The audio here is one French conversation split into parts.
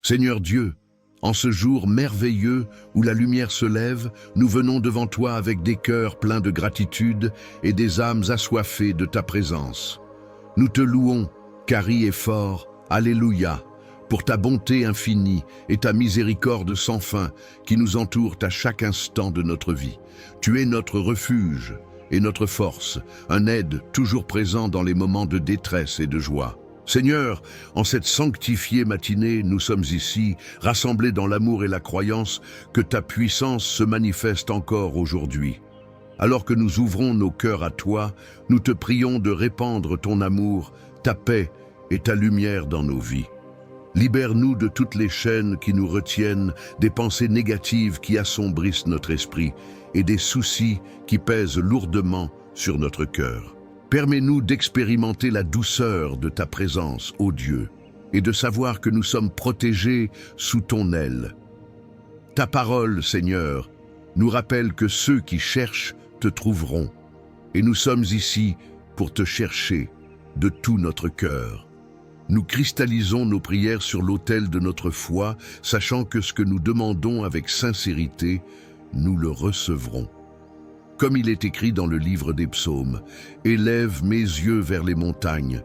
Seigneur Dieu, en ce jour merveilleux où la lumière se lève, nous venons devant toi avec des cœurs pleins de gratitude et des âmes assoiffées de ta présence. Nous te louons, car il est fort, Alléluia, pour ta bonté infinie et ta miséricorde sans fin qui nous entourent à chaque instant de notre vie. Tu es notre refuge et notre force, un aide toujours présent dans les moments de détresse et de joie. Seigneur, en cette sanctifiée matinée, nous sommes ici, rassemblés dans l'amour et la croyance que ta puissance se manifeste encore aujourd'hui. Alors que nous ouvrons nos cœurs à toi, nous te prions de répandre ton amour, ta paix et ta lumière dans nos vies. Libère-nous de toutes les chaînes qui nous retiennent, des pensées négatives qui assombrissent notre esprit et des soucis qui pèsent lourdement sur notre cœur. Permets-nous d'expérimenter la douceur de ta présence, ô Dieu, et de savoir que nous sommes protégés sous ton aile. Ta parole, Seigneur, nous rappelle que ceux qui cherchent te trouveront, et nous sommes ici pour te chercher de tout notre cœur. Nous cristallisons nos prières sur l'autel de notre foi, sachant que ce que nous demandons avec sincérité, nous le recevrons. Comme il est écrit dans le livre des psaumes, « Élève mes yeux vers les montagnes.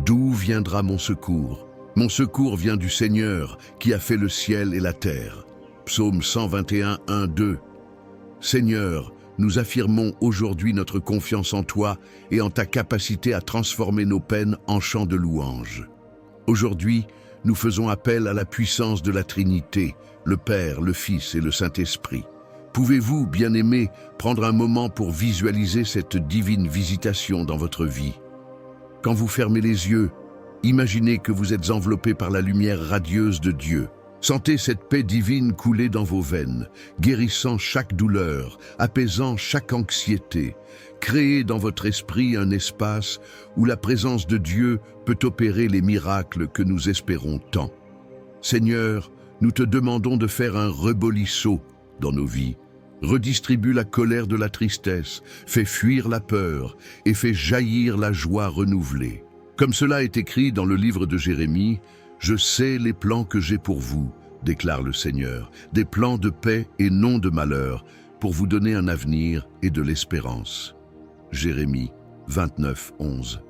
D'où viendra mon secours? Mon secours vient du Seigneur, qui a fait le ciel et la terre. » Psaume 121, 1, 2. Seigneur, nous affirmons aujourd'hui notre confiance en toi et en ta capacité à transformer nos peines en chants de louange. Aujourd'hui, nous faisons appel à la puissance de la Trinité, le Père, le Fils et le Saint-Esprit. Pouvez-vous, bien-aimés, prendre un moment pour visualiser cette divine visitation dans votre vie? Quand vous fermez les yeux, imaginez que vous êtes enveloppé par la lumière radieuse de Dieu. Sentez cette paix divine couler dans vos veines, guérissant chaque douleur, apaisant chaque anxiété. Créez dans votre esprit un espace où la présence de Dieu peut opérer les miracles que nous espérons tant. Seigneur, nous te demandons de faire un rebolisso dans nos vies. Redistribue la colère de la tristesse, fais fuir la peur et fais jaillir la joie renouvelée. Comme cela est écrit dans le livre de Jérémie, « Je sais les plans que j'ai pour vous, déclare le Seigneur, des plans de paix et non de malheur, pour vous donner un avenir et de l'espérance. » Jérémie 29, 11.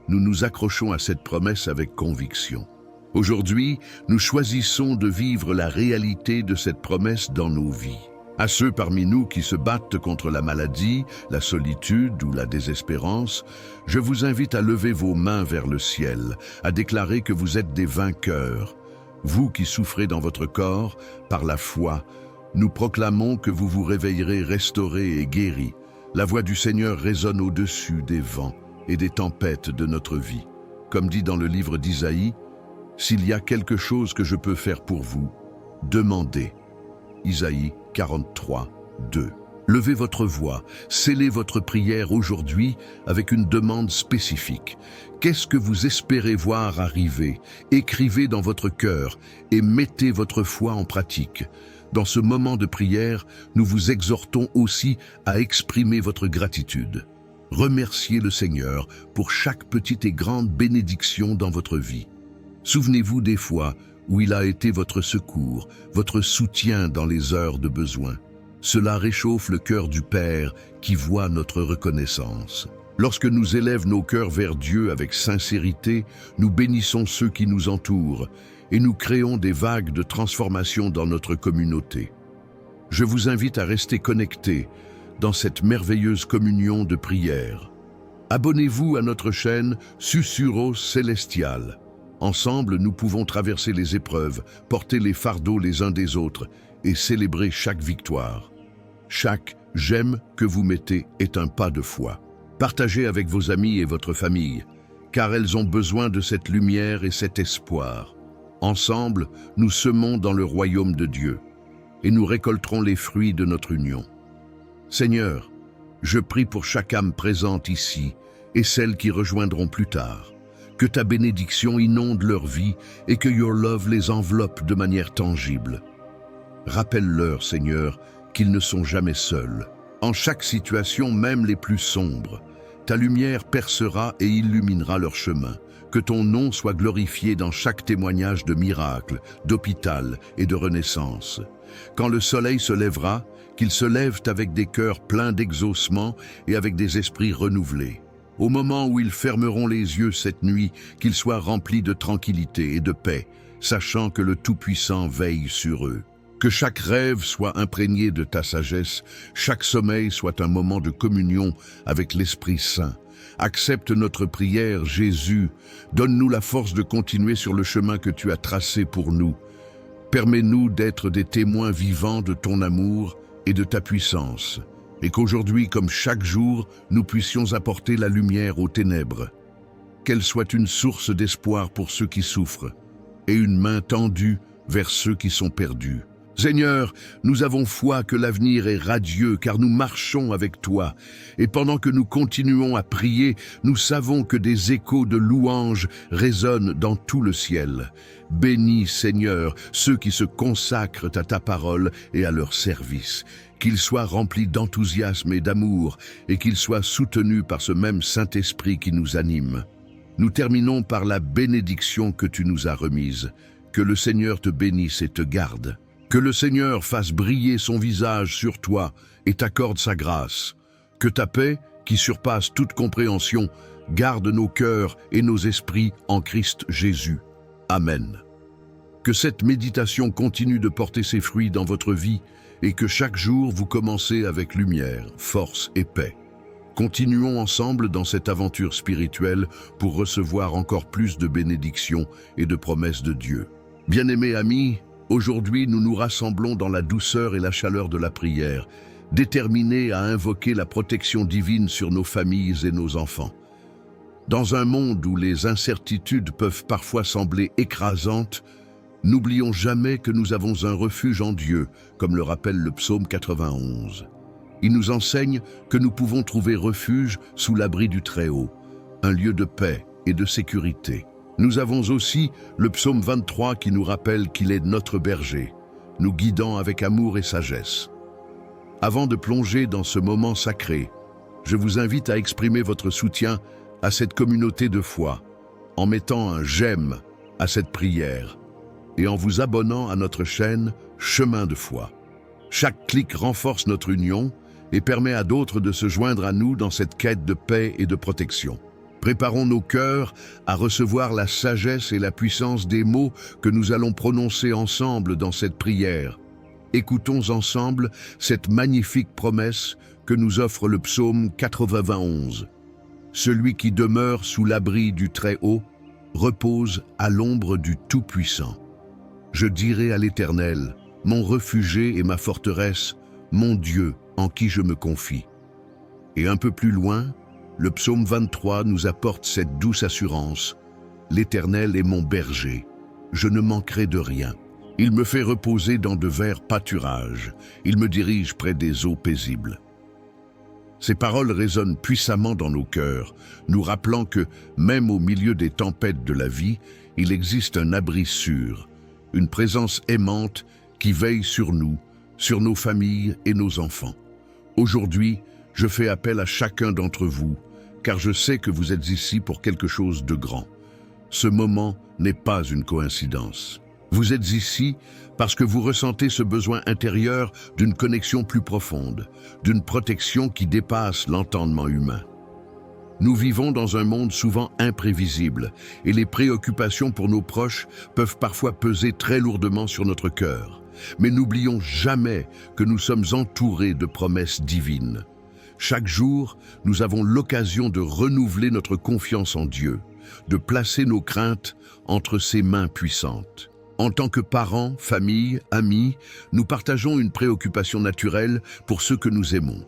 Nous nous accrochons à cette promesse avec conviction. Aujourd'hui, nous choisissons de vivre la réalité de cette promesse dans nos vies. À ceux parmi nous qui se battent contre la maladie, la solitude ou la désespérance, je vous invite à lever vos mains vers le ciel, à déclarer que vous êtes des vainqueurs. Vous qui souffrez dans votre corps, par la foi, nous proclamons que vous vous réveillerez restaurés et guéris. La voix du Seigneur résonne au-dessus des vents et des tempêtes de notre vie. Comme dit dans le livre d'Isaïe, « S'il y a quelque chose que je peux faire pour vous, demandez. » Isaïe 43, 2. Levez votre voix, scellez votre prière aujourd'hui avec une demande spécifique. Qu'est-ce que vous espérez voir arriver? Écrivez dans votre cœur et mettez votre foi en pratique. Dans ce moment de prière, nous vous exhortons aussi à exprimer votre gratitude. Remerciez le Seigneur pour chaque petite et grande bénédiction dans votre vie. Souvenez-vous des fois où il a été votre secours, votre soutien dans les heures de besoin. Cela réchauffe le cœur du Père qui voit notre reconnaissance. Lorsque nous élèvons nos cœurs vers Dieu avec sincérité, nous bénissons ceux qui nous entourent et nous créons des vagues de transformation dans notre communauté. Je vous invite à rester connectés dans cette merveilleuse communion de prière. Abonnez-vous à notre chaîne Susurros Célestial. Ensemble, nous pouvons traverser les épreuves, porter les fardeaux les uns des autres et célébrer chaque victoire. Chaque « j'aime » que vous mettez est un pas de foi. Partagez avec vos amis et votre famille, car elles ont besoin de cette lumière et cet espoir. Ensemble, nous semons dans le royaume de Dieu et nous récolterons les fruits de notre union. Seigneur, je prie pour chaque âme présente ici et celles qui rejoindront plus tard. Que ta bénédiction inonde leur vie et que Your Love les enveloppe de manière tangible. Rappelle-leur, Seigneur, qu'ils ne sont jamais seuls. En chaque situation, même les plus sombres, ta lumière percera et illuminera leur chemin. Que ton nom soit glorifié dans chaque témoignage de miracle, d'hôpital et de renaissance. Quand le soleil se lèvera, qu'ils se lèvent avec des cœurs pleins d'exaucement et avec des esprits renouvelés. Au moment où ils fermeront les yeux cette nuit, qu'ils soient remplis de tranquillité et de paix, sachant que le Tout-Puissant veille sur eux. Que chaque rêve soit imprégné de ta sagesse, chaque sommeil soit un moment de communion avec l'Esprit Saint. Accepte notre prière, Jésus. Donne-nous la force de continuer sur le chemin que tu as tracé pour nous. Permets-nous d'être des témoins vivants de ton amour et de ta puissance, et qu'aujourd'hui, comme chaque jour, nous puissions apporter la lumière aux ténèbres. Qu'elle soit une source d'espoir pour ceux qui souffrent, et une main tendue vers ceux qui sont perdus. Seigneur, nous avons foi que l'avenir est radieux car nous marchons avec toi. Et pendant que nous continuons à prier, nous savons que des échos de louanges résonnent dans tout le ciel. Bénis, Seigneur, ceux qui se consacrent à ta parole et à leur service. Qu'ils soient remplis d'enthousiasme et d'amour et qu'ils soient soutenus par ce même Saint-Esprit qui nous anime. Nous terminons par la bénédiction que tu nous as remise. Que le Seigneur te bénisse et te garde. Que le Seigneur fasse briller son visage sur toi et t'accorde sa grâce. Que ta paix, qui surpasse toute compréhension, garde nos cœurs et nos esprits en Christ Jésus. Amen. Que cette méditation continue de porter ses fruits dans votre vie et que chaque jour vous commencez avec lumière, force et paix. Continuons ensemble dans cette aventure spirituelle pour recevoir encore plus de bénédictions et de promesses de Dieu. Bien-aimés amis, aujourd'hui, nous nous rassemblons dans la douceur et la chaleur de la prière, déterminés à invoquer la protection divine sur nos familles et nos enfants. Dans un monde où les incertitudes peuvent parfois sembler écrasantes, n'oublions jamais que nous avons un refuge en Dieu, comme le rappelle le psaume 91. Il nous enseigne que nous pouvons trouver refuge sous l'abri du Très-Haut, un lieu de paix et de sécurité. Nous avons aussi le psaume 23 qui nous rappelle qu'il est notre berger, nous guidant avec amour et sagesse. Avant de plonger dans ce moment sacré, je vous invite à exprimer votre soutien à cette communauté de foi, en mettant un j'aime à cette prière et en vous abonnant à notre chaîne Chemin de foi. Chaque clic renforce notre union et permet à d'autres de se joindre à nous dans cette quête de paix et de protection. Préparons nos cœurs à recevoir la sagesse et la puissance des mots que nous allons prononcer ensemble dans cette prière. Écoutons ensemble cette magnifique promesse que nous offre le psaume 91. Celui qui demeure sous l'abri du Très-Haut repose à l'ombre du Tout-Puissant. Je dirai à l'Éternel, mon refuge et ma forteresse, mon Dieu en qui je me confie. Et un peu plus loin, le psaume 23 nous apporte cette douce assurance. L'Éternel est mon berger, je ne manquerai de rien. Il me fait reposer dans de verts pâturages, il me dirige près des eaux paisibles. Ces paroles résonnent puissamment dans nos cœurs, nous rappelant que, même au milieu des tempêtes de la vie, il existe un abri sûr, une présence aimante qui veille sur nous, sur nos familles et nos enfants. Aujourd'hui, je fais appel à chacun d'entre vous, car je sais que vous êtes ici pour quelque chose de grand. Ce moment n'est pas une coïncidence. Vous êtes ici parce que vous ressentez ce besoin intérieur d'une connexion plus profonde, d'une protection qui dépasse l'entendement humain. Nous vivons dans un monde souvent imprévisible et les préoccupations pour nos proches peuvent parfois peser très lourdement sur notre cœur. Mais n'oublions jamais que nous sommes entourés de promesses divines. Chaque jour, nous avons l'occasion de renouveler notre confiance en Dieu, de placer nos craintes entre ses mains puissantes. En tant que parents, famille, amis, nous partageons une préoccupation naturelle pour ceux que nous aimons.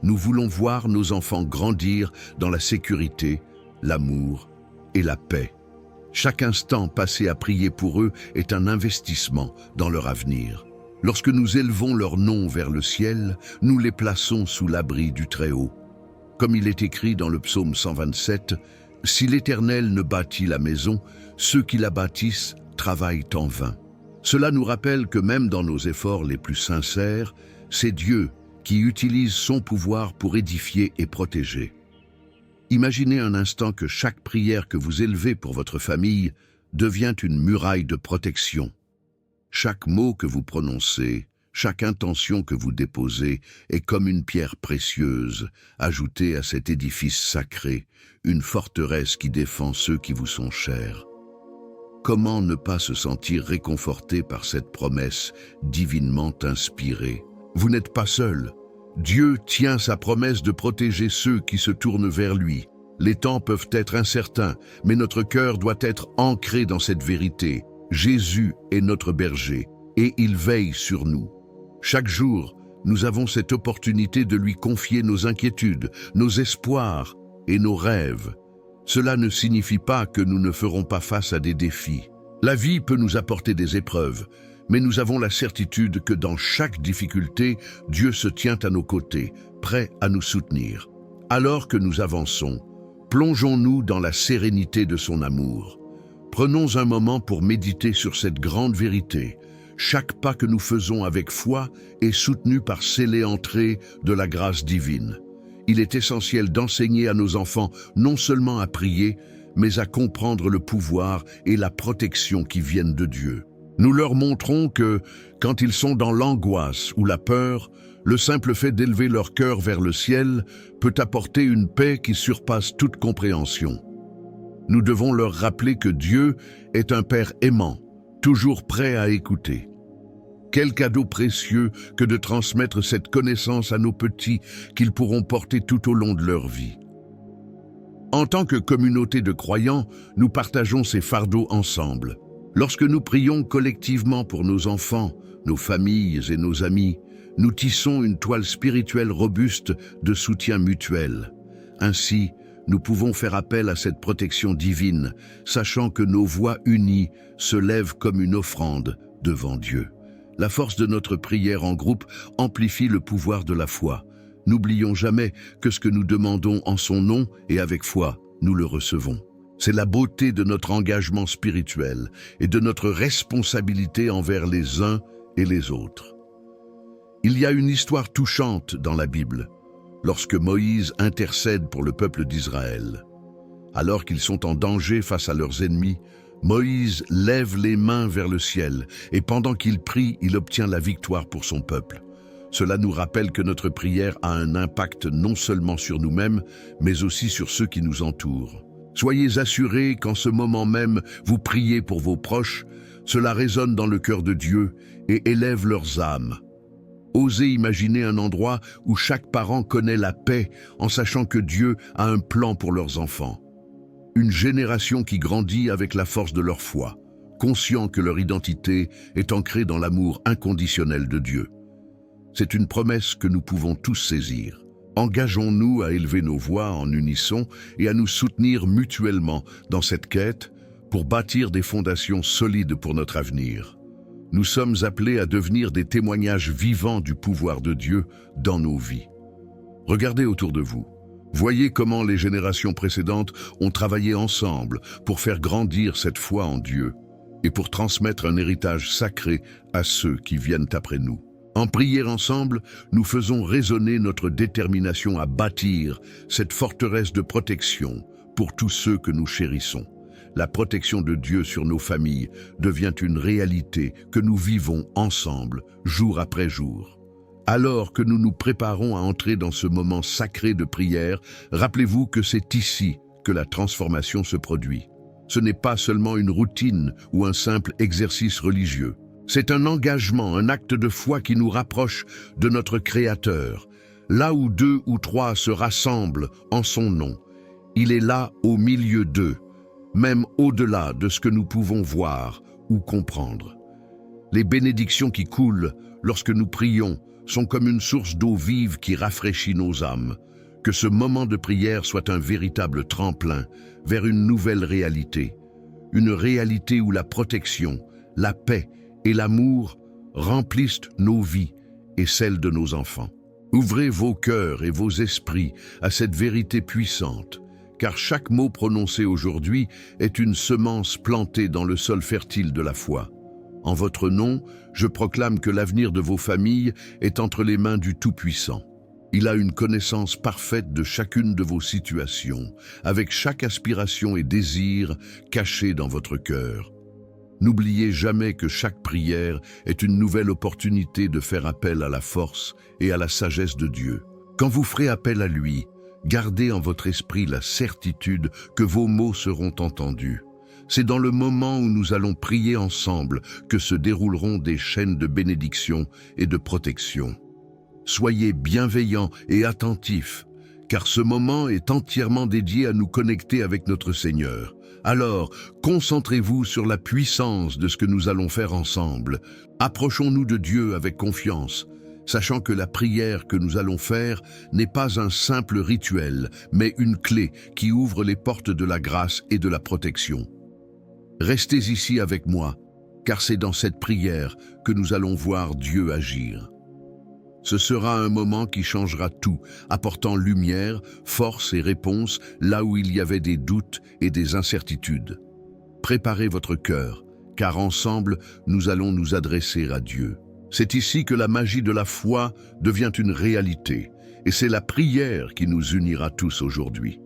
Nous voulons voir nos enfants grandir dans la sécurité, l'amour et la paix. Chaque instant passé à prier pour eux est un investissement dans leur avenir. Lorsque nous élevons leur nom vers le ciel, nous les plaçons sous l'abri du Très-Haut. Comme il est écrit dans le psaume 127, « Si l'Éternel ne bâtit la maison, ceux qui la bâtissent travaillent en vain. » Cela nous rappelle que même dans nos efforts les plus sincères, c'est Dieu qui utilise son pouvoir pour édifier et protéger. Imaginez un instant que chaque prière que vous élevez pour votre famille devient une muraille de protection. Chaque mot que vous prononcez, chaque intention que vous déposez est comme une pierre précieuse ajoutée à cet édifice sacré, une forteresse qui défend ceux qui vous sont chers. Comment ne pas se sentir réconforté par cette promesse divinement inspirée? Vous n'êtes pas seul. Dieu tient sa promesse de protéger ceux qui se tournent vers lui. Les temps peuvent être incertains, mais notre cœur doit être ancré dans cette vérité. Jésus est notre berger, et il veille sur nous. Chaque jour, nous avons cette opportunité de lui confier nos inquiétudes, nos espoirs et nos rêves. Cela ne signifie pas que nous ne ferons pas face à des défis. La vie peut nous apporter des épreuves, mais nous avons la certitude que dans chaque difficulté, Dieu se tient à nos côtés, prêt à nous soutenir. Alors que nous avançons, plongeons-nous dans la sérénité de son amour. Prenons un moment pour méditer sur cette grande vérité. Chaque pas que nous faisons avec foi est soutenu par scellée entrée de la grâce divine. Il est essentiel d'enseigner à nos enfants non seulement à prier, mais à comprendre le pouvoir et la protection qui viennent de Dieu. Nous leur montrons que, quand ils sont dans l'angoisse ou la peur, le simple fait d'élever leur cœur vers le ciel peut apporter une paix qui surpasse toute compréhension. Nous devons leur rappeler que Dieu est un Père aimant, toujours prêt à écouter. Quel cadeau précieux que de transmettre cette connaissance à nos petits qu'ils pourront porter tout au long de leur vie. En tant que communauté de croyants, nous partageons ces fardeaux ensemble. Lorsque nous prions collectivement pour nos enfants, nos familles et nos amis, nous tissons une toile spirituelle robuste de soutien mutuel. Ainsi, nous pouvons faire appel à cette protection divine, sachant que nos voix unies se lèvent comme une offrande devant Dieu. La force de notre prière en groupe amplifie le pouvoir de la foi. N'oublions jamais que ce que nous demandons en son nom et avec foi, nous le recevons. C'est la beauté de notre engagement spirituel et de notre responsabilité envers les uns et les autres. Il y a une histoire touchante dans la Bible, lorsque Moïse intercède pour le peuple d'Israël. Alors qu'ils sont en danger face à leurs ennemis, Moïse lève les mains vers le ciel et pendant qu'il prie, il obtient la victoire pour son peuple. Cela nous rappelle que notre prière a un impact non seulement sur nous-mêmes, mais aussi sur ceux qui nous entourent. Soyez assurés qu'en ce moment même, vous priez pour vos proches, cela résonne dans le cœur de Dieu et élève leurs âmes. Osez imaginer un endroit où chaque parent connaît la paix en sachant que Dieu a un plan pour leurs enfants. Une génération qui grandit avec la force de leur foi, conscient que leur identité est ancrée dans l'amour inconditionnel de Dieu. C'est une promesse que nous pouvons tous saisir. Engageons-nous à élever nos voix en unisson et à nous soutenir mutuellement dans cette quête pour bâtir des fondations solides pour notre avenir. Nous sommes appelés à devenir des témoignages vivants du pouvoir de Dieu dans nos vies. Regardez autour de vous. Voyez comment les générations précédentes ont travaillé ensemble pour faire grandir cette foi en Dieu et pour transmettre un héritage sacré à ceux qui viennent après nous. En prier ensemble, nous faisons résonner notre détermination à bâtir cette forteresse de protection pour tous ceux que nous chérissons. La protection de Dieu sur nos familles devient une réalité que nous vivons ensemble, jour après jour. Alors que nous nous préparons à entrer dans ce moment sacré de prière, rappelez-vous que c'est ici que la transformation se produit. Ce n'est pas seulement une routine ou un simple exercice religieux. C'est un engagement, un acte de foi qui nous rapproche de notre Créateur. Là où 2 ou 3 se rassemblent en son nom, il est là au milieu d'eux, même au-delà de ce que nous pouvons voir ou comprendre. Les bénédictions qui coulent lorsque nous prions sont comme une source d'eau vive qui rafraîchit nos âmes. Que ce moment de prière soit un véritable tremplin vers une nouvelle réalité. Une réalité où la protection, la paix et l'amour remplissent nos vies et celles de nos enfants. Ouvrez vos cœurs et vos esprits à cette vérité puissante, car chaque mot prononcé aujourd'hui est une semence plantée dans le sol fertile de la foi. En votre nom, je proclame que l'avenir de vos familles est entre les mains du Tout-Puissant. Il a une connaissance parfaite de chacune de vos situations, avec chaque aspiration et désir caché dans votre cœur. N'oubliez jamais que chaque prière est une nouvelle opportunité de faire appel à la force et à la sagesse de Dieu. Quand vous ferez appel à lui, gardez en votre esprit la certitude que vos mots seront entendus. C'est dans le moment où nous allons prier ensemble que se dérouleront des chaînes de bénédiction et de protection. Soyez bienveillants et attentifs, car ce moment est entièrement dédié à nous connecter avec notre Seigneur. Alors, concentrez-vous sur la puissance de ce que nous allons faire ensemble. Approchons-nous de Dieu avec confiance, sachant que la prière que nous allons faire n'est pas un simple rituel, mais une clé qui ouvre les portes de la grâce et de la protection. Restez ici avec moi, car c'est dans cette prière que nous allons voir Dieu agir. Ce sera un moment qui changera tout, apportant lumière, force et réponse là où il y avait des doutes et des incertitudes. Préparez votre cœur, car ensemble, nous allons nous adresser à Dieu. C'est ici que la magie de la foi devient une réalité, et c'est la prière qui nous unira tous aujourd'hui.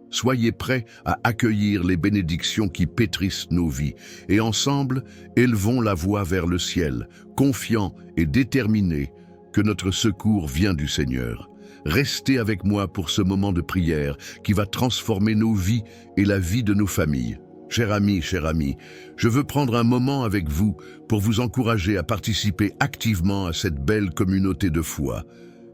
Soyez prêts à accueillir les bénédictions qui pétrissent nos vies, et ensemble, élevons la voix vers le ciel, confiants et déterminés que notre secours vient du Seigneur. Restez avec moi pour ce moment de prière qui va transformer nos vies et la vie de nos familles. Chers amis, je veux prendre un moment avec vous pour vous encourager à participer activement à cette belle communauté de foi.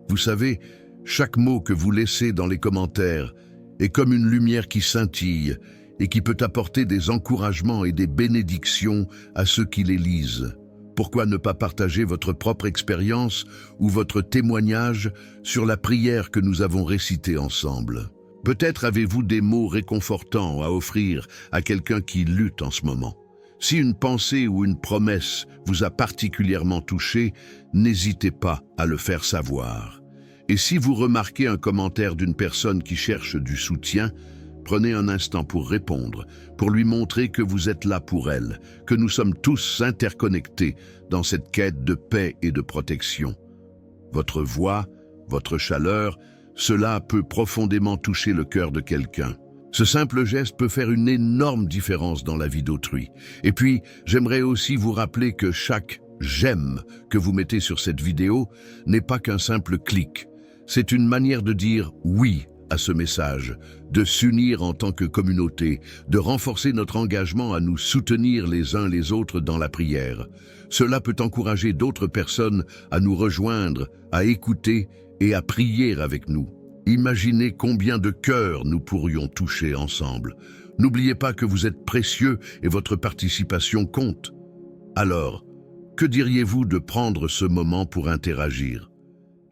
Vous savez, chaque mot que vous laissez dans les commentaires est comme une lumière qui scintille et qui peut apporter des encouragements et des bénédictions à ceux qui les lisent. Pourquoi ne pas partager votre propre expérience ou votre témoignage sur la prière que nous avons récitée ensemble? Peut-être avez-vous des mots réconfortants à offrir à quelqu'un qui lutte en ce moment. Si une pensée ou une promesse vous a particulièrement touché, n'hésitez pas à le faire savoir. Et si vous remarquez un commentaire d'une personne qui cherche du soutien, prenez un instant pour répondre, pour lui montrer que vous êtes là pour elle, que nous sommes tous interconnectés dans cette quête de paix et de protection. Votre voix, votre chaleur, cela peut profondément toucher le cœur de quelqu'un. Ce simple geste peut faire une énorme différence dans la vie d'autrui. Et puis, j'aimerais aussi vous rappeler que chaque « j'aime » que vous mettez sur cette vidéo n'est pas qu'un simple clic. C'est une manière de dire « oui » à ce message, de s'unir en tant que communauté, de renforcer notre engagement à nous soutenir les uns les autres dans la prière. Cela peut encourager d'autres personnes à nous rejoindre, à écouter et à prier avec nous. Imaginez combien de cœurs nous pourrions toucher ensemble. N'oubliez pas que vous êtes précieux et votre participation compte. Alors, que diriez-vous de prendre ce moment pour interagir?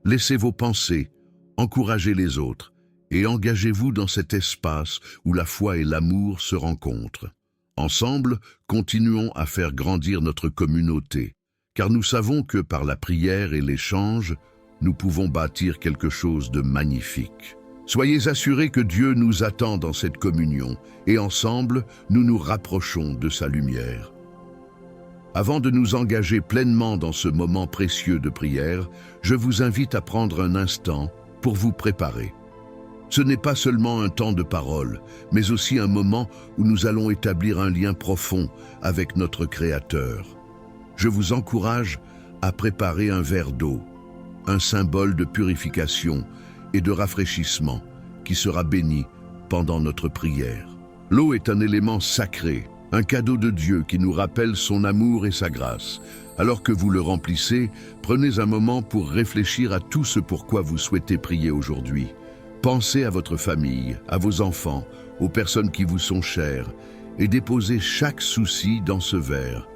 Laissez vos pensées, encouragez les autres, et engagez-vous dans cet espace où la foi et l'amour se rencontrent. Ensemble, continuons à faire grandir notre communauté, car nous savons que par la prière et l'échange, nous pouvons bâtir quelque chose de magnifique. Soyez assurés que Dieu nous attend dans cette communion, et ensemble, nous nous rapprochons de sa lumière. Avant de nous engager pleinement dans ce moment précieux de prière, je vous invite à prendre un instant pour vous préparer. Ce n'est pas seulement un temps de parole, mais aussi un moment où nous allons établir un lien profond avec notre Créateur. Je vous encourage à préparer un verre d'eau, un symbole de purification et de rafraîchissement qui sera béni pendant notre prière. L'eau est un élément sacré, un cadeau de Dieu qui nous rappelle son amour et sa grâce. Alors que vous le remplissez, prenez un moment pour réfléchir à tout ce pourquoi vous souhaitez prier aujourd'hui. Pensez à votre famille, à vos enfants, aux personnes qui vous sont chères, et déposez chaque souci dans ce verre.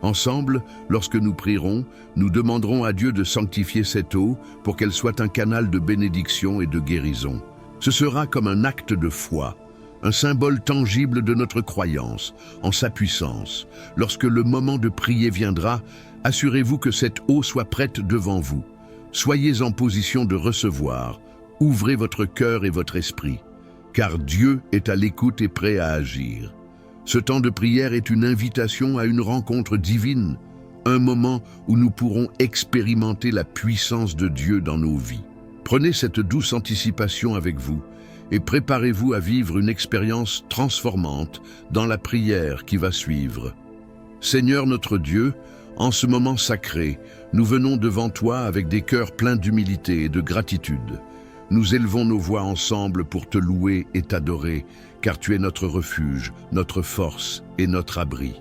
Ensemble, lorsque nous prierons, nous demanderons à Dieu de sanctifier cette eau pour qu'elle soit un canal de bénédiction et de guérison. Ce sera comme un acte de foi, un symbole tangible de notre croyance, en sa puissance. Lorsque le moment de prier viendra, assurez-vous que cette eau soit prête devant vous. Soyez en position de recevoir. Ouvrez votre cœur et votre esprit, car Dieu est à l'écoute et prêt à agir. Ce temps de prière est une invitation à une rencontre divine, un moment où nous pourrons expérimenter la puissance de Dieu dans nos vies. Prenez cette douce anticipation avec vous et préparez-vous à vivre une expérience transformante dans la prière qui va suivre. Seigneur notre Dieu, en ce moment sacré, nous venons devant toi avec des cœurs pleins d'humilité et de gratitude. Nous élevons nos voix ensemble pour te louer et t'adorer, car tu es notre refuge, notre force et notre abri.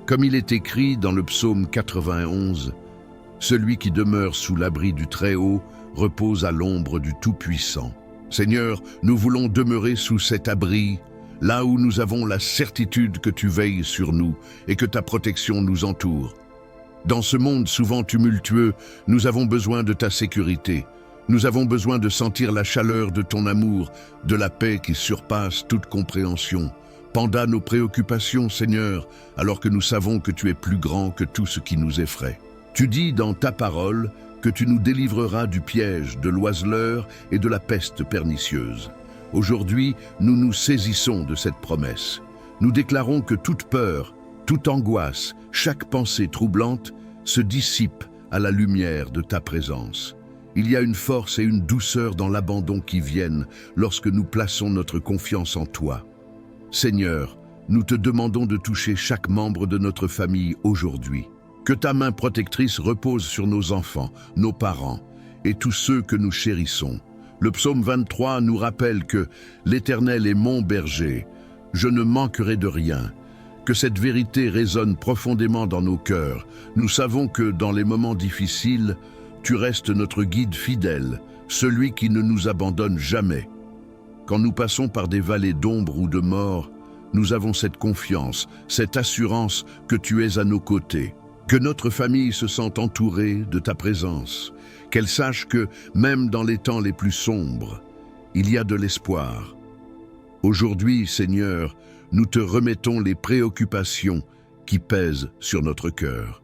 Comme il est écrit dans le psaume 91, « Celui qui demeure sous l'abri du Très-Haut repose à l'ombre du Tout-Puissant. » Seigneur, nous voulons demeurer sous cet abri, là où nous avons la certitude que tu veilles sur nous et que ta protection nous entoure. Dans ce monde souvent tumultueux, nous avons besoin de ta sécurité. Nous avons besoin de sentir la chaleur de ton amour, de la paix qui surpasse toute compréhension. Pendant nos préoccupations, Seigneur, alors que nous savons que tu es plus grand que tout ce qui nous effraie. Tu dis dans ta parole que tu nous délivreras du piège, de l'oiseleur et de la peste pernicieuse. Aujourd'hui, nous nous saisissons de cette promesse. Nous déclarons que toute peur, toute angoisse, chaque pensée troublante se dissipe à la lumière de ta présence. Il y a une force et une douceur dans l'abandon qui viennent lorsque nous plaçons notre confiance en toi. Seigneur, nous te demandons de toucher chaque membre de notre famille aujourd'hui. Que ta main protectrice repose sur nos enfants, nos parents et tous ceux que nous chérissons. Le psaume 23 nous rappelle que l'Éternel est mon berger, je ne manquerai de rien. Que cette vérité résonne profondément dans nos cœurs. Nous savons que dans les moments difficiles, tu restes notre guide fidèle, celui qui ne nous abandonne jamais. Quand nous passons par des vallées d'ombre ou de mort, nous avons cette confiance, cette assurance que tu es à nos côtés. Que notre famille se sente entourée de ta présence, qu'elle sache que, même dans les temps les plus sombres, il y a de l'espoir. Aujourd'hui, Seigneur, nous te remettons les préoccupations qui pèsent sur notre cœur.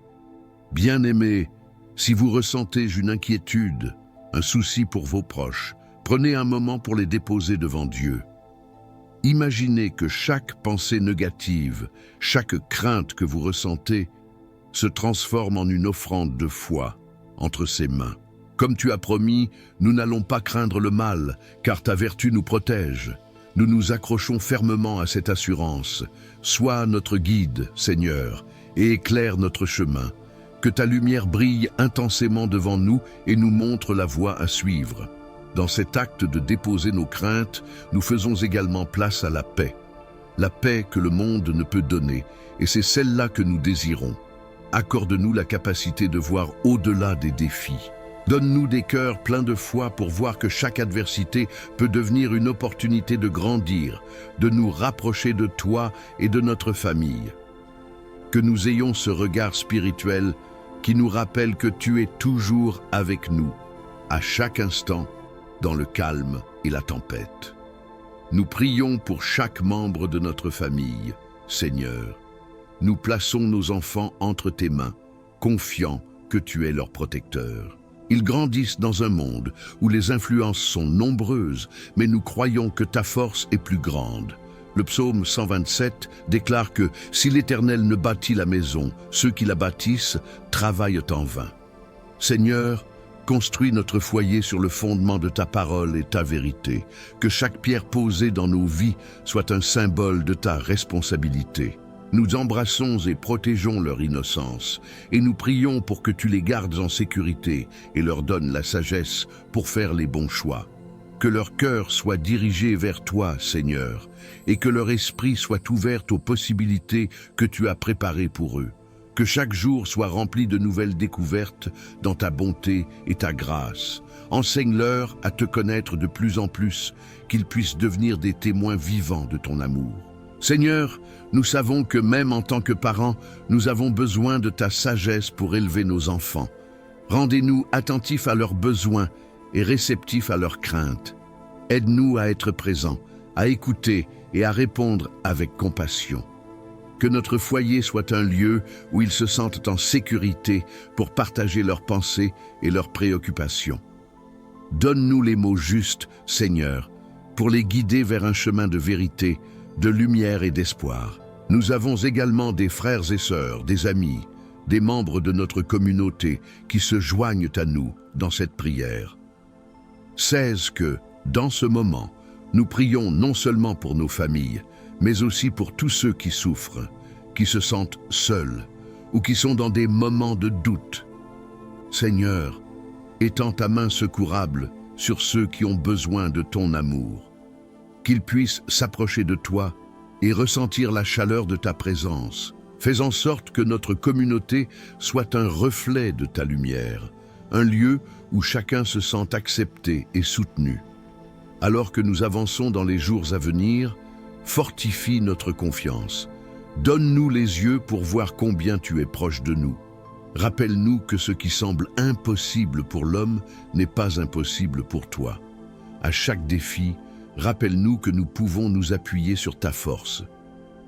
Bien-aimés, si vous ressentez une inquiétude, un souci pour vos proches, prenez un moment pour les déposer devant Dieu. Imaginez que chaque pensée négative, chaque crainte que vous ressentez, se transforme en une offrande de foi entre ses mains. Comme tu as promis, nous n'allons pas craindre le mal, car ta vertu nous protège. Nous nous accrochons fermement à cette assurance. Sois notre guide, Seigneur, et éclaire notre chemin. Que ta lumière brille intensément devant nous et nous montre la voie à suivre. Dans cet acte de déposer nos craintes, nous faisons également place à la paix. La paix que le monde ne peut donner, et c'est celle-là que nous désirons. Accorde-nous la capacité de voir au-delà des défis. Donne-nous des cœurs pleins de foi pour voir que chaque adversité peut devenir une opportunité de grandir, de nous rapprocher de toi et de notre famille. Que nous ayons ce regard spirituel qui nous rappelle que tu es toujours avec nous, à chaque instant, dans le calme et la tempête. Nous prions pour chaque membre de notre famille, Seigneur. Nous plaçons nos enfants entre tes mains, confiants que tu es leur protecteur. Ils grandissent dans un monde où les influences sont nombreuses, mais nous croyons que ta force est plus grande. Le psaume 127 déclare que si l'Éternel ne bâtit la maison, ceux qui la bâtissent travaillent en vain. Seigneur, construis notre foyer sur le fondement de ta parole et ta vérité. Que chaque pierre posée dans nos vies soit un symbole de ta responsabilité. Nous embrassons et protégeons leur innocence, et nous prions pour que tu les gardes en sécurité et leur donnes la sagesse pour faire les bons choix. Que leur cœur soit dirigé vers toi, Seigneur, et que leur esprit soit ouvert aux possibilités que tu as préparées pour eux. Que chaque jour soit rempli de nouvelles découvertes dans ta bonté et ta grâce. Enseigne-leur à te connaître de plus en plus, qu'ils puissent devenir des témoins vivants de ton amour. Seigneur, nous savons que même en tant que parents, nous avons besoin de ta sagesse pour élever nos enfants. Rendez-nous attentifs à leurs besoins et réceptifs à leurs craintes. Aide-nous à être présents, à écouter et à répondre avec compassion. Que notre foyer soit un lieu où ils se sentent en sécurité pour partager leurs pensées et leurs préoccupations. Donne-nous les mots justes, Seigneur, pour les guider vers un chemin de vérité, de lumière et d'espoir. Nous avons également des frères et sœurs, des amis, des membres de notre communauté qui se joignent à nous dans cette prière. 16 que, dans ce moment, nous prions non seulement pour nos familles, mais aussi pour tous ceux qui souffrent, qui se sentent seuls ou qui sont dans des moments de doute. Seigneur, étends ta main secourable sur ceux qui ont besoin de ton amour, qu'ils puissent s'approcher de toi et ressentir la chaleur de ta présence. Fais en sorte que notre communauté soit un reflet de ta lumière, un lieu où chacun se sent accepté et soutenu. Alors que nous avançons dans les jours à venir, fortifie notre confiance. Donne-nous les yeux pour voir combien tu es proche de nous. Rappelle-nous que ce qui semble impossible pour l'homme n'est pas impossible pour toi. À chaque défi, rappelle-nous que nous pouvons nous appuyer sur ta force.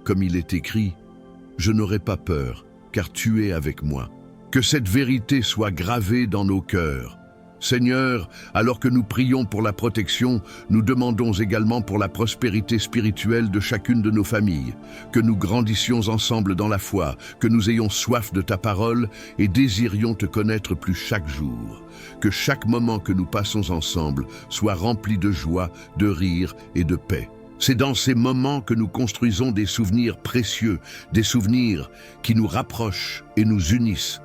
Comme il est écrit, « Je n'aurai pas peur, car tu es avec moi ». Que cette vérité soit gravée dans nos cœurs. Seigneur, alors que nous prions pour la protection, nous demandons également pour la prospérité spirituelle de chacune de nos familles, que nous grandissions ensemble dans la foi, que nous ayons soif de ta parole et désirions te connaître plus chaque jour. Que chaque moment que nous passons ensemble soit rempli de joie, de rire et de paix. C'est dans ces moments que nous construisons des souvenirs précieux, des souvenirs qui nous rapprochent et nous unissent.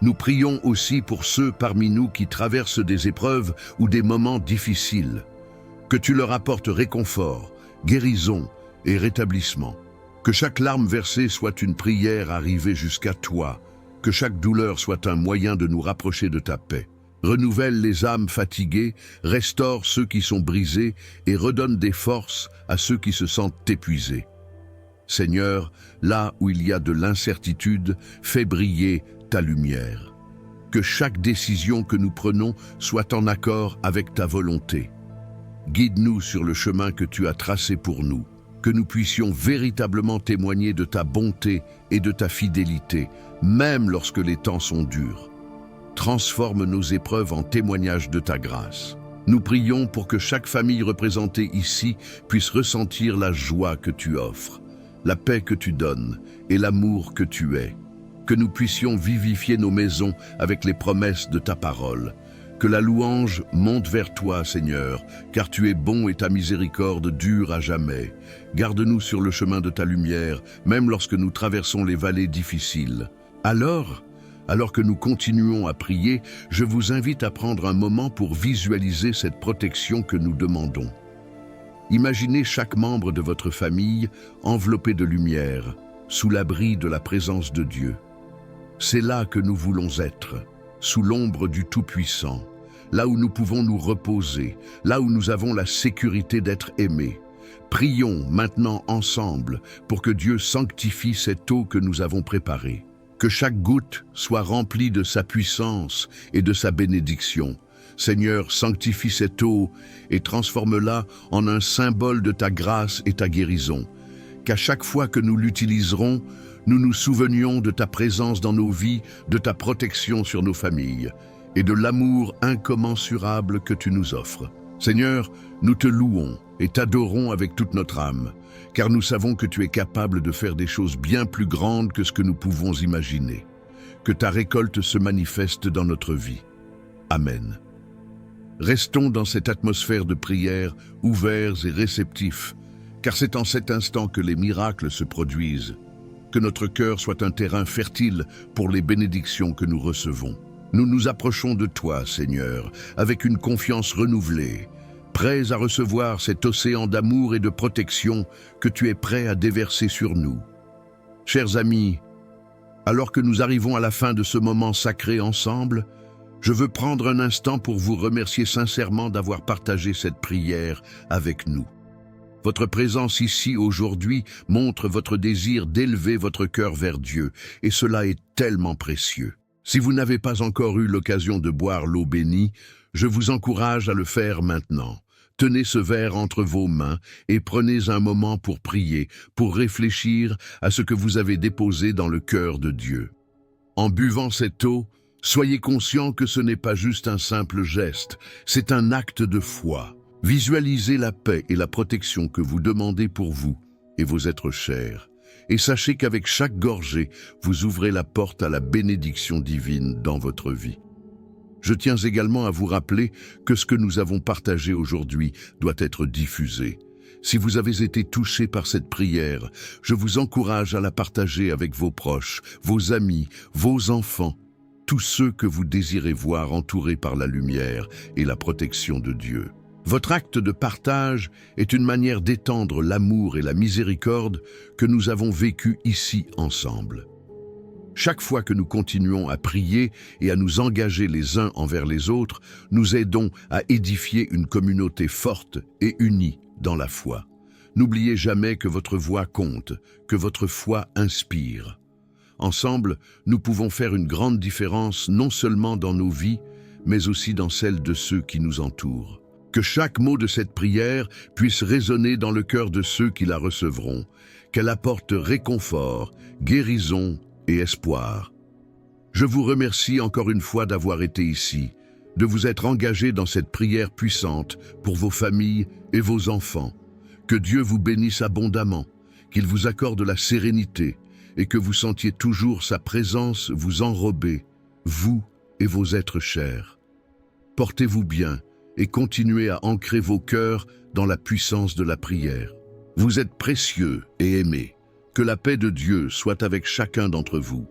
Nous prions aussi pour ceux parmi nous qui traversent des épreuves ou des moments difficiles. Que tu leur apportes réconfort, guérison et rétablissement. Que chaque larme versée soit une prière arrivée jusqu'à toi. Que chaque douleur soit un moyen de nous rapprocher de ta paix. Renouvelle les âmes fatiguées, restaure ceux qui sont brisés et redonne des forces à ceux qui se sentent épuisés. Seigneur, là où il y a de l'incertitude, fais briller ta lumière. Que chaque décision que nous prenons soit en accord avec ta volonté. Guide-nous sur le chemin que tu as tracé pour nous, que nous puissions véritablement témoigner de ta bonté et de ta fidélité, même lorsque les temps sont durs. Transforme nos épreuves en témoignages de ta grâce. Nous prions pour que chaque famille représentée ici puisse ressentir la joie que tu offres, la paix que tu donnes et l'amour que tu es. Que nous puissions vivifier nos maisons avec les promesses de ta parole. Que la louange monte vers toi, Seigneur, car tu es bon et ta miséricorde dure à jamais. Garde-nous sur le chemin de ta lumière, même lorsque nous traversons les vallées difficiles. Alors que nous continuons à prier, je vous invite à prendre un moment pour visualiser cette protection que nous demandons. Imaginez chaque membre de votre famille enveloppé de lumière, sous l'abri de la présence de Dieu. C'est là que nous voulons être, sous l'ombre du Tout-Puissant, là où nous pouvons nous reposer, là où nous avons la sécurité d'être aimés. Prions maintenant ensemble pour que Dieu sanctifie cette eau que nous avons préparée. Que chaque goutte soit remplie de sa puissance et de sa bénédiction. Seigneur, sanctifie cette eau et transforme-la en un symbole de ta grâce et ta guérison. Qu'à chaque fois que nous l'utiliserons, nous nous souvenions de ta présence dans nos vies, de ta protection sur nos familles et de l'amour incommensurable que tu nous offres. Seigneur, nous te louons et t'adorons avec toute notre âme, car nous savons que tu es capable de faire des choses bien plus grandes que ce que nous pouvons imaginer. Que ta récolte se manifeste dans notre vie. Amen. Restons dans cette atmosphère de prière, ouverts et réceptifs, car c'est en cet instant que les miracles se produisent. Que notre cœur soit un terrain fertile pour les bénédictions que nous recevons. Nous nous approchons de toi, Seigneur, avec une confiance renouvelée, prêts à recevoir cet océan d'amour et de protection que tu es prêt à déverser sur nous. Chers amis, alors que nous arrivons à la fin de ce moment sacré ensemble, je veux prendre un instant pour vous remercier sincèrement d'avoir partagé cette prière avec nous. Votre présence ici aujourd'hui montre votre désir d'élever votre cœur vers Dieu, et cela est tellement précieux. Si vous n'avez pas encore eu l'occasion de boire l'eau bénie, je vous encourage à le faire maintenant. Tenez ce verre entre vos mains et prenez un moment pour prier, pour réfléchir à ce que vous avez déposé dans le cœur de Dieu. En buvant cette eau, soyez conscient que ce n'est pas juste un simple geste, c'est un acte de foi. Visualisez la paix et la protection que vous demandez pour vous et vos êtres chers. Et sachez qu'avec chaque gorgée, vous ouvrez la porte à la bénédiction divine dans votre vie. Je tiens également à vous rappeler que ce que nous avons partagé aujourd'hui doit être diffusé. Si vous avez été touché par cette prière, je vous encourage à la partager avec vos proches, vos amis, vos enfants, tous ceux que vous désirez voir entourés par la lumière et la protection de Dieu. Votre acte de partage est une manière d'étendre l'amour et la miséricorde que nous avons vécu ici ensemble. Chaque fois que nous continuons à prier et à nous engager les uns envers les autres, nous aidons à édifier une communauté forte et unie dans la foi. N'oubliez jamais que votre voix compte, que votre foi inspire. Ensemble, nous pouvons faire une grande différence non seulement dans nos vies, mais aussi dans celles de ceux qui nous entourent. Que chaque mot de cette prière puisse résonner dans le cœur de ceux qui la recevront, qu'elle apporte réconfort, guérison et espoir. Je vous remercie encore une fois d'avoir été ici, de vous être engagés dans cette prière puissante pour vos familles et vos enfants. Que Dieu vous bénisse abondamment, qu'il vous accorde la sérénité et que vous sentiez toujours sa présence vous enrober, vous et vos êtres chers. Portez-vous bien et continuez à ancrer vos cœurs dans la puissance de la prière. Vous êtes précieux et aimés. Que la paix de Dieu soit avec chacun d'entre vous.